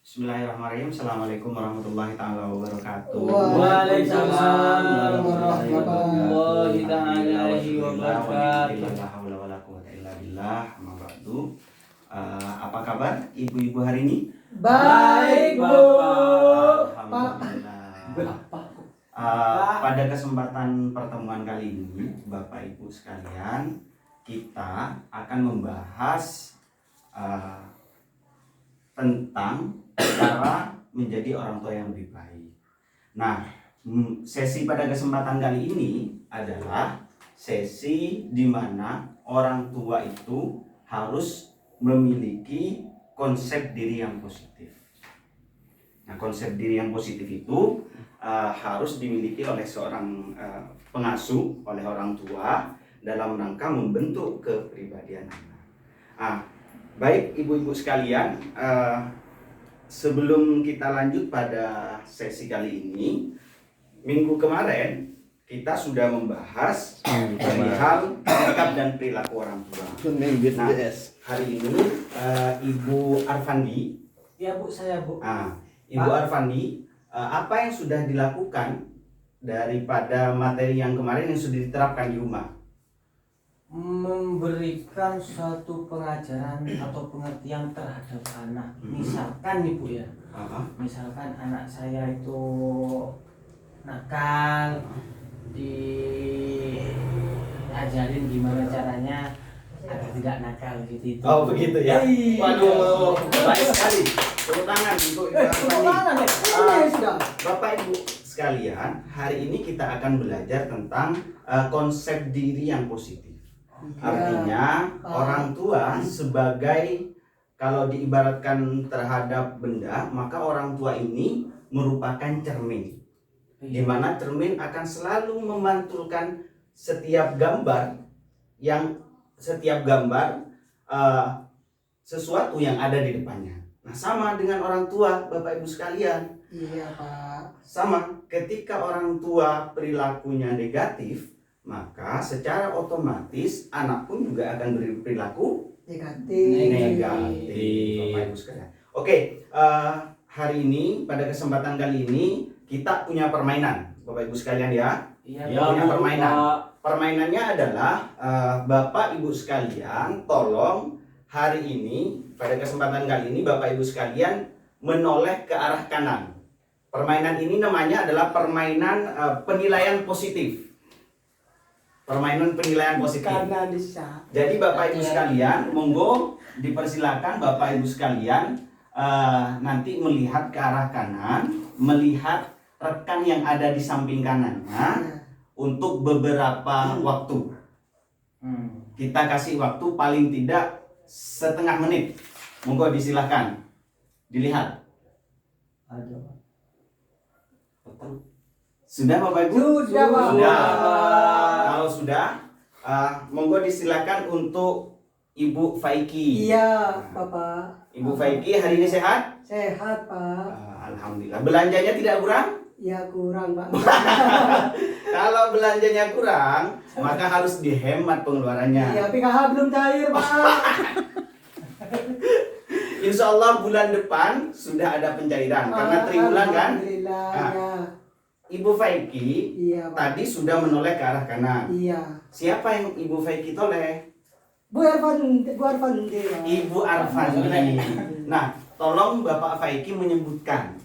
Bismillahirrahmanirrahim. Assalamualaikum warahmatullahi taala wabarakatuh. Waalaikumsalam warahmatullahi taala wabarakatuh. La haula wala quwwata illa billah. Amma ba'du. Apa kabar ibu-ibu hari ini? Baik, Bu. Alhamdulillah. Pada kesempatan pertemuan kali ini, Bapak Ibu sekalian, kita akan membahas tentang cara menjadi orang tua yang lebih baik. Nah, sesi pada kesempatan kali ini adalah sesi di mana orang tua itu harus memiliki konsep diri yang positif. Nah, konsep diri yang positif itu harus dimiliki oleh seorang pengasuh, oleh orang tua dalam rangka membentuk kepribadian anak. Baik ibu-ibu sekalian, sebelum kita lanjut pada sesi kali ini, minggu kemarin kita sudah membahas perihal sikap dan perilaku orang tua. Nah, hari ini Ibu Arfandi, Ya Bu, saya Bu. Ibu Arfandi, apa yang sudah dilakukan daripada materi yang kemarin yang sudah diterapkan di rumah? Memberikan suatu pengajaran atau pengertian terhadap anak. Misalkan nih Bu ya, misalkan anak saya itu nakal, diajarin gimana caranya agar tidak nakal gitu. Oh begitu ya. Iya. Waduh, baik sekali. Tepuk tangan untuk Ibu Arfandi. Bapak Ibu sekalian, hari ini kita akan belajar tentang konsep diri yang positif. Artinya orang tua sebagai, kalau diibaratkan terhadap benda, maka orang tua ini merupakan cermin, di mana cermin akan selalu memantulkan setiap gambar sesuatu yang ada di depannya. Nah, sama dengan orang tua, Bapak Ibu sekalian. Iya, Pak. Sama, ketika orang tua perilakunya negatif, maka secara otomatis anak pun juga akan berperilaku negatif, Bapak Ibu sekalian. Oke, hari ini pada kesempatan kali ini kita punya permainan, Bapak Ibu sekalian ya. Iya, Punya permainan. Permainannya adalah Bapak Ibu sekalian, tolong hari ini pada kesempatan kali ini Bapak Ibu sekalian menoleh ke arah kanan. Permainan ini namanya adalah permainan penilaian positif. Permainan penilaian positif. Jadi Bapak Ibu sekalian, monggo dipersilakan Bapak Ibu sekalian nanti melihat ke arah kanan, melihat rekan yang ada di samping kanannya untuk beberapa waktu. Kita kasih waktu paling tidak setengah menit. Monggo disilahkan dilihat. Sudah Bapak Ibu? Sudah, Pak. Kalau sudah, monggo disilakan untuk Ibu Faiki. Iya, Bapak. Ibu Faiki hari ini sehat? Sehat, Pak. Alhamdulillah. Belanjanya tidak kurang? Ya, kurang, Pak. Kalau belanjanya kurang, maka harus dihemat pengeluarannya. Iya, PKH belum cair, Pak. Insya Allah bulan depan sudah ada pencairan karena triwulan kan? Alhamdulillah, Nah, ya. Ibu Faiki Iya, Pak. tadi sudah menoleh ke arah kanan. Iya. Siapa yang Ibu Faiki toleh? Bu Arfandi, Pak. Ibu Arfandi. Nah, tolong Bapak Faiki menyebutkan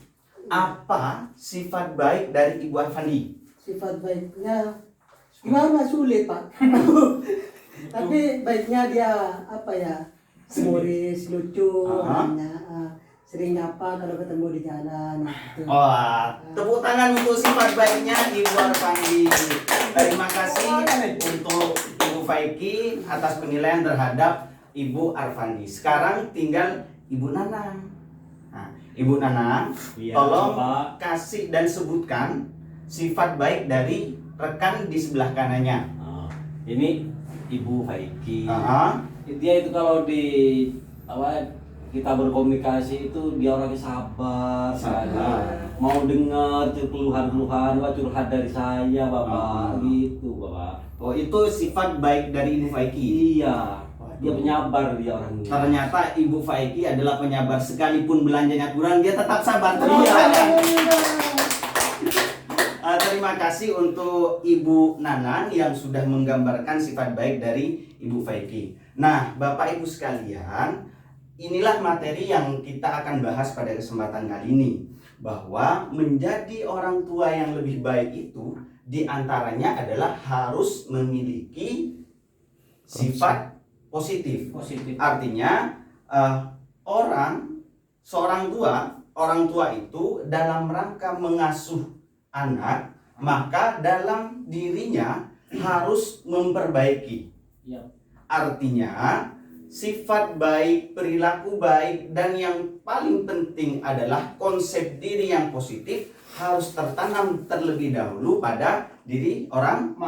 apa sifat baik dari Ibu Arfandi. Sifat baiknya gimana, sulit, Pak. Tapi baiknya dia apa ya? Humoris, lucu, sering nyapa kalau ketemu di jalan gitu. Wah, tepuk tangan untuk sifat baiknya Ibu Arfandi. Terima kasih untuk Ibu Faiki atas penilaian terhadap Ibu Arfandi. Sekarang tinggal Ibu Nanang. Nah, Ibu Nanang, tolong kasih dan sebutkan sifat baik dari rekan di sebelah kanannya. Ini Ibu Faiki. Dia itu kalau kita berkomunikasi itu dia orangnya sabar sekali. Mau dengar keluhan-keluhan, curhat dari saya, Bapak. Gitu, Bapak. Oh, itu sifat baik dari Ibu Faiki. Iya. Dia penyabar dia orangnya. Ternyata Ibu Faiki adalah penyabar, sekalipun belanjanya kurang dia tetap sabar. Terima kasih untuk Ibu Nanan yang sudah menggambarkan sifat baik dari Ibu Faiki. Nah, Bapak Ibu sekalian, inilah materi yang kita akan bahas pada kesempatan kali ini, bahwa menjadi orang tua yang lebih baik itu diantaranya adalah harus memiliki sifat positif. Artinya orang tua itu dalam rangka mengasuh anak, maka dalam dirinya harus memperbaiki. Artinya sifat baik, perilaku baik, dan yang paling penting adalah konsep diri yang positif harus tertanam terlebih dahulu pada diri orang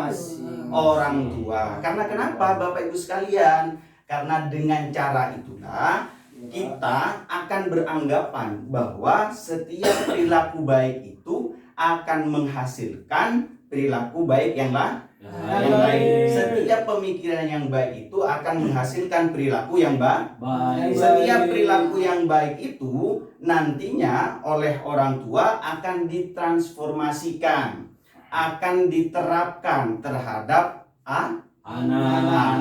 tua. Karena kenapa Bapak Ibu sekalian? Karena dengan cara itulah kita akan beranggapan bahwa setiap perilaku baik itu akan menghasilkan perilaku baik yang lain. Setiap pemikiran yang baik itu akan menghasilkan perilaku yang baik. Setiap perilaku yang baik itu nantinya oleh orang tua akan ditransformasikan, akan diterapkan terhadap anak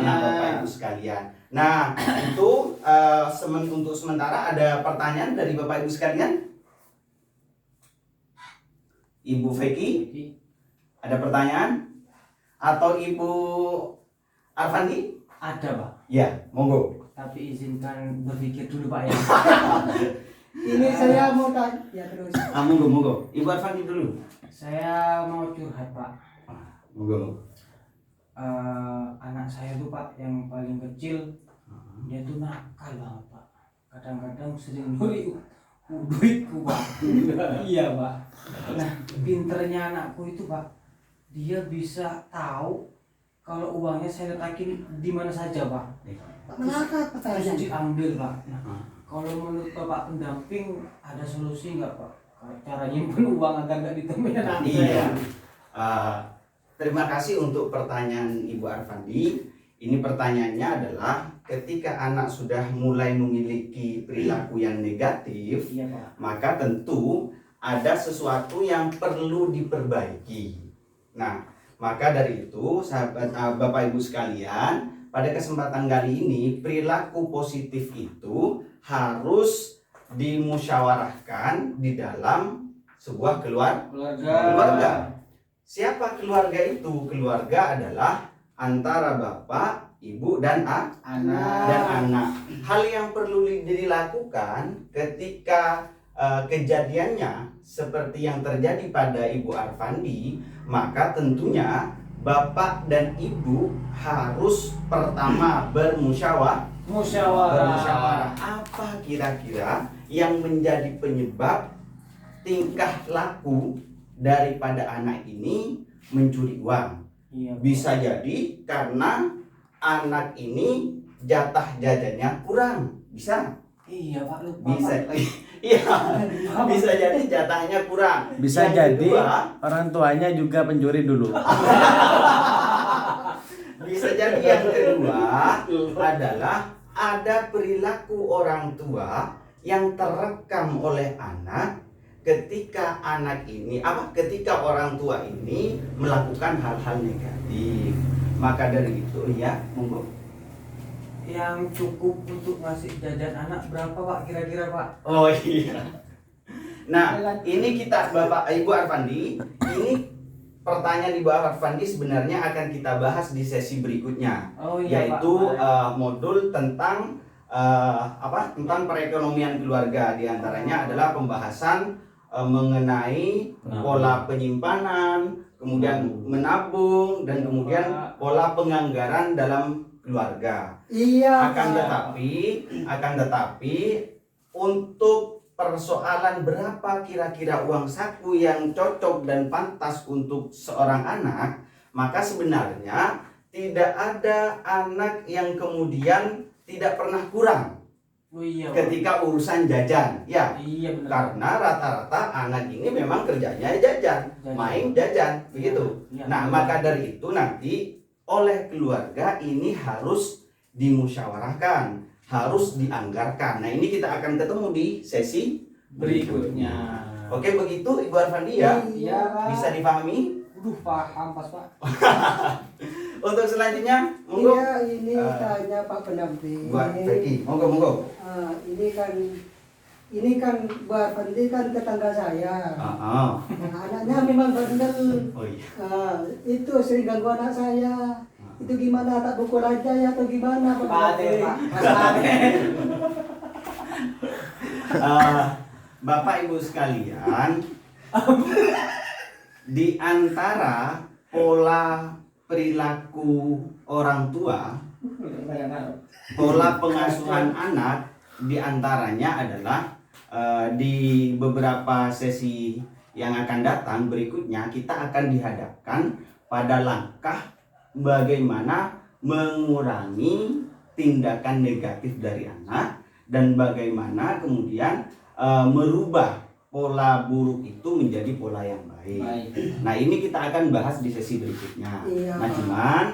Bapak Ibu sekalian. Nah, itu untuk sementara ada pertanyaan dari Bapak Ibu sekalian. Ibu Faiki, ada pertanyaan? Atau Ibu Arfandi? Ada, Pak. Ya, monggo. Tapi izinkan berpikir dulu, Pak ya. Ini saya mau tanya ya terus. Monggo. Ibu Arfandi dulu. Saya mau curhat, Pak. Monggo. Anak saya tuh, Pak, yang paling kecil, dia tuh nakal banget, Pak. Kadang-kadang sering nyuri duitku, Pak. Iya, Pak. Nah, pinternya anakku itu, Pak, dia bisa tahu kalau uangnya saya letakin di mana saja, Pak. Kenapa Terus pertanyaan? diambil, Pak. Nah, kalau menurut Bapak pendamping ada solusi nggak, Pak? Cara nyimpen uang agar nggak ditemuin anak Iya. saya. Terima kasih untuk pertanyaan Ibu Arfandi. Ini pertanyaannya adalah ketika anak sudah mulai memiliki perilaku yang negatif, Iya, Pak. maka tentu ada sesuatu yang perlu diperbaiki. Nah, maka dari itu sahabat Bapak Ibu sekalian, pada kesempatan kali ini perilaku positif itu harus dimusyawarahkan di dalam sebuah keluarga. Siapa keluarga itu? Keluarga adalah antara bapak, ibu, dan anak. Hal yang perlu dilakukan ketika kejadiannya seperti yang terjadi pada Ibu Arfandi, maka tentunya bapak dan ibu harus pertama bermusyawarah. Apa kira-kira yang menjadi penyebab tingkah laku daripada anak ini mencuri uang? Iya, Pak. Bisa jadi karena anak ini jatah jajannya kurang. Bisa? Iya, Pak, lupa. Bisa. Pak. Iya. Bisa jadi jatahnya kurang. Bisa Yang jadi kedua, orang tuanya juga pencuri dulu. bisa jadi yang kedua adalah ada perilaku orang tua yang terekam oleh anak ketika ketika orang tua ini melakukan hal-hal negatif. Maka dari itu ya, monggo. Yang cukup untuk ngasih jajan anak berapa, Pak, kira-kira, Pak? Oh iya. Nah, ini kita Bapak Ibu Arfandi, ini pertanyaan Ibu Arfandi sebenarnya akan kita bahas di sesi berikutnya, Oh iya, yaitu Pak. modul tentang tentang perekonomian keluarga. Di antaranya adalah pembahasan mengenai pola penyimpanan, kemudian menabung, dan kemudian pola penganggaran dalam keluarga. Iya. Akan Pak. tetapi untuk persoalan berapa kira-kira uang saku yang cocok dan pantas untuk seorang anak, maka sebenarnya tidak ada anak yang kemudian tidak pernah kurang Oh iya, Pak. ketika urusan jajan, ya. Iya, benar. Karena rata-rata anak ini memang kerjanya jajan, main jajan, begitu. Iya, Nah, benar. maka dari itu nanti oleh keluarga ini harus dimusyawarahkan, harus dianggarkan. Nah, ini kita akan ketemu di sesi berikutnya. Oke, begitu Ibu Arfandi ya? Iya, Pak. Bisa dipahami? Paham pas, Pak. Untuk selanjutnya, monggo Iya, ini tanya Pak pendamping. buat Peggy. Monggo. Ini kan Mbak Fandi kan tetangga saya. Ah. Nah, anaknya memang bandel. Oh iya. Itu sering ganggu anak saya. Itu gimana, tak pukul aja ya atau gimana Pak? Pak. Mas Ade. Bapak Ibu sekalian, di antara pola perilaku orang tua, pola pengasuhan anak, di antaranya adalah di beberapa sesi yang akan datang berikutnya kita akan dihadapkan pada langkah bagaimana mengurangi tindakan negatif dari anak dan bagaimana kemudian merubah pola buruk itu menjadi pola yang baik. Nah, ini kita akan bahas di sesi berikutnya. Iya. Nah, cuman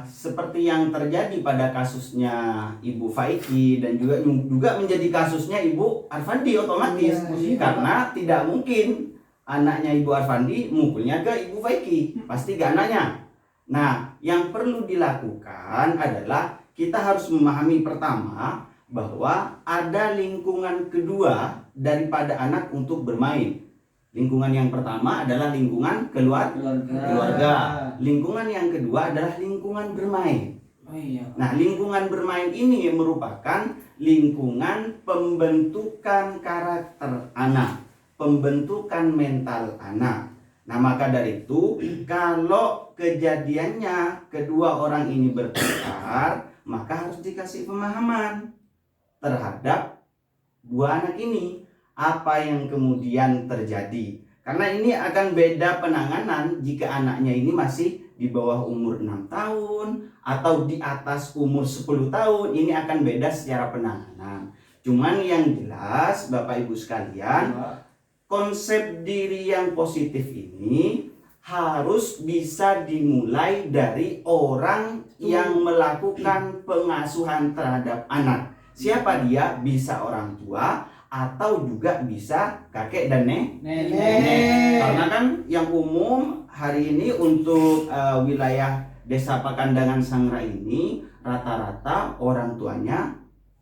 seperti yang terjadi pada kasusnya Ibu Faiki dan juga menjadi kasusnya Ibu Arfandi otomatis, Iya. karena tidak mungkin anaknya Ibu Arfandi mukulnya ke Ibu Faiki, pasti ke anaknya. Nah, yang perlu dilakukan adalah kita harus memahami pertama bahwa ada lingkungan kedua daripada anak untuk bermain. Lingkungan yang pertama adalah lingkungan keluarga. Lingkungan yang kedua adalah lingkungan bermain. Oh iya. Nah, lingkungan bermain ini merupakan lingkungan pembentukan karakter anak, pembentukan mental anak. Nah, maka dari itu, kalau kejadiannya kedua orang ini bertengkar, maka harus dikasih pemahaman terhadap dua anak ini, apa yang kemudian terjadi. Karena ini akan beda penanganan jika anaknya ini masih di bawah umur 6 tahun atau di atas umur 10 tahun. Ini akan beda secara penanganan. Cuman yang jelas Bapak Ibu sekalian, konsep diri yang positif ini harus bisa dimulai dari orang yang melakukan pengasuhan terhadap anak. Siapa dia? Bisa orang tua atau juga bisa kakek dan nenek. Karena kan yang umum hari ini untuk wilayah Desa Pakandangan Sangra ini rata-rata orang tuanya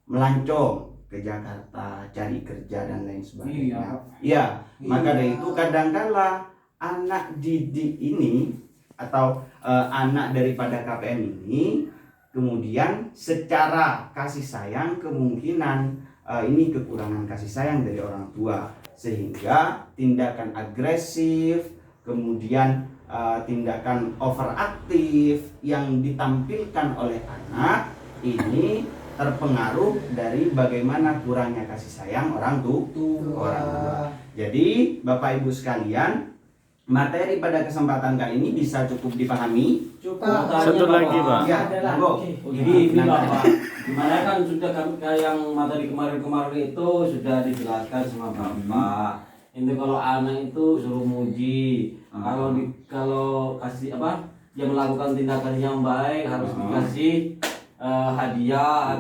melancong ke Jakarta cari kerja dan lain sebagainya. Iya, maka dari itu kadangkala anak didik ini atau anak daripada KPM ini kemudian secara kasih sayang kemungkinan ini kekurangan kasih sayang dari orang tua, sehingga tindakan agresif, kemudian tindakan overaktif yang ditampilkan oleh anak ini terpengaruh dari bagaimana kurangnya kasih sayang orang tua. Jadi Bapak Ibu sekalian, materi pada kesempatan kali ini bisa cukup dipahami. Satu lagi, Pak. Ya, monggo. Ini Bapak, gimana kan sudah yang materi kemarin-kemarin itu sudah dijelaskan sama Bapak. Ini kalau anak itu suruh muji, kalau kasih apa, dia melakukan tindakan yang baik harus dikasih hadiah.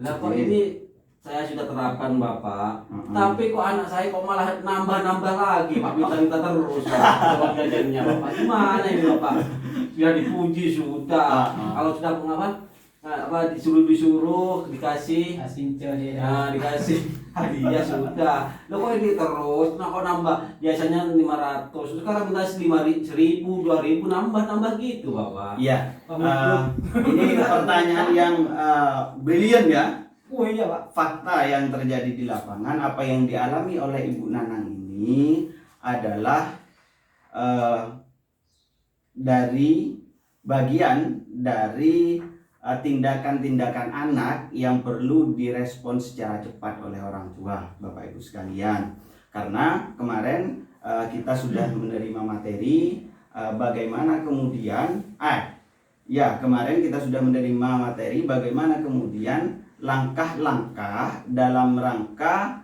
Nah, kok ini saya sudah terapkan Bapak, tapi kok anak saya kok malah nambah-nambah lagi Pak, minta terus Pak jajannya Bapak. Gimana ini Bapak? Sudah dipuji sudah, kalau sudah disuruh dikasih dikasih hadiah sudah. Lo kok ini terus, kok nambah? Biasanya 500, sekarang minta 1.000, 2.000, nambah gitu Bapak. Iya. Ini pertanyaan yang brilian ya. Oh iya Pak. Fakta yang terjadi di lapangan, apa yang dialami oleh Ibu Nanang ini adalah dari bagian dari tindakan-tindakan anak yang perlu direspon secara cepat oleh orang tua, Bapak Ibu sekalian. Karena kemarin kita sudah menerima materi bagaimana kemudian kemarin kita sudah menerima materi bagaimana kemudian langkah-langkah dalam rangka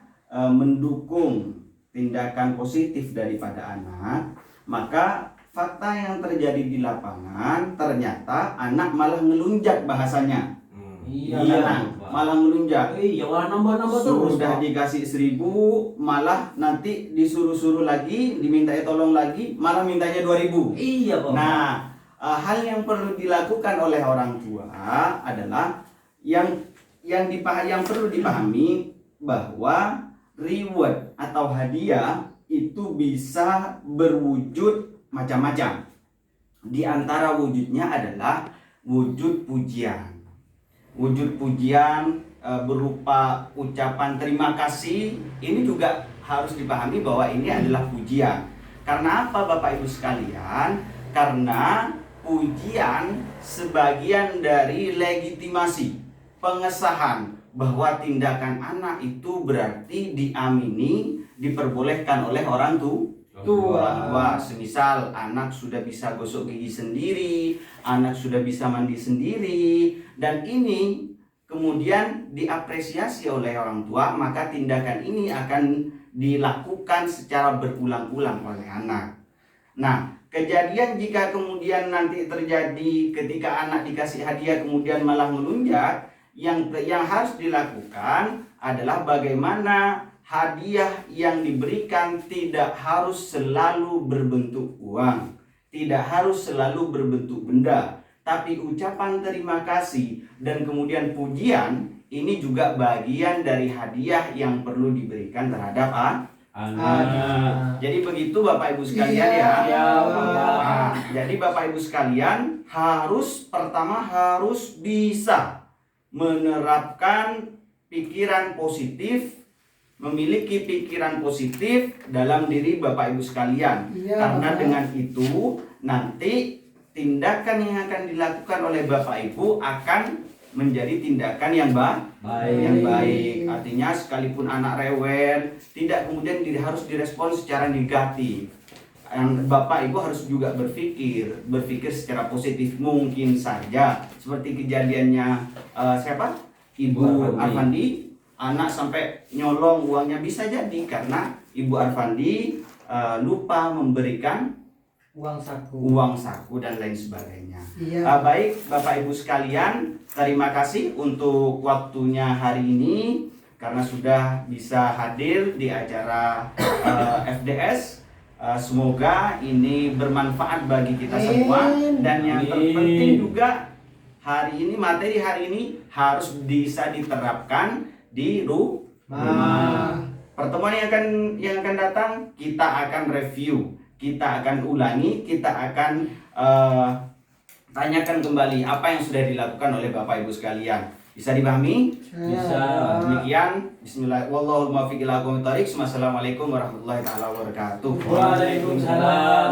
mendukung tindakan positif daripada anak. Maka fakta yang terjadi di lapangan ternyata anak malah ngelunjak bahasanya. Iya, Tenang, Pak. malah melunjak. Iya, malah nambah-nambah terus. Sudah Pak. dikasih 1.000, malah nanti disuruh-suruh lagi, dimintai tolong lagi, malah mintanya 2.000. Iya, Pak. Nah, hal yang perlu dilakukan oleh orang tua adalah yang perlu dipahami bahwa reward atau hadiah itu bisa berwujud macam-macam. Di antara wujudnya adalah wujud pujian. Wujud pujian berupa ucapan terima kasih, ini juga harus dipahami bahwa ini adalah pujian. Karena apa Bapak Ibu sekalian? Karena pujian sebagian dari legitimasi, pengesahan bahwa tindakan anak itu berarti diamini, diperbolehkan oleh orang tua. Semisal anak sudah bisa gosok gigi sendiri, anak sudah bisa mandi sendiri, dan ini kemudian diapresiasi oleh orang tua, maka tindakan ini akan dilakukan secara berulang-ulang oleh anak. Nah, kejadian jika kemudian nanti terjadi ketika anak dikasih hadiah kemudian malah melunjak, yang harus dilakukan adalah bagaimana hadiah yang diberikan tidak harus selalu berbentuk uang, tidak harus selalu berbentuk benda, tapi ucapan terima kasih dan kemudian pujian ini juga bagian dari hadiah yang perlu diberikan terhadap Anak. Jadi begitu Bapak Ibu sekalian Iya, ya. Bapak. Nah, jadi Bapak Ibu sekalian pertama harus bisa menerapkan pikiran positif, memiliki pikiran positif dalam diri Bapak Ibu sekalian. Iya, Karena Bapak. dengan itu nanti tindakan yang akan dilakukan oleh Bapak Ibu akan menjadi tindakan yang baik. Artinya sekalipun anak rewel, tidak kemudian harus direspon secara negatif. Bapak Ibu harus juga berpikir secara positif. Mungkin saja seperti kejadiannya Ibu Arfandi, anak sampai nyolong uangnya, bisa jadi karena Ibu Arfandi lupa memberikan uang saku dan lain sebagainya. Iya. Baik Bapak Ibu sekalian, terima kasih untuk waktunya hari ini karena sudah bisa hadir di acara FDS. Semoga ini bermanfaat bagi kita semua, dan yang terpenting juga materi hari ini harus bisa diterapkan di rumah. Pertemuan yang akan datang kita akan review, kita akan ulangi, kita akan tanyakan kembali apa yang sudah dilakukan oleh Bapak Ibu sekalian. Bisa dipahami? Bisa. Demikian, bismillah, wallahul muwaffiq ila aqwamit thoriq. Wassalamualaikum warahmatullahi taala wabarakatuh. Waalaikumsalam.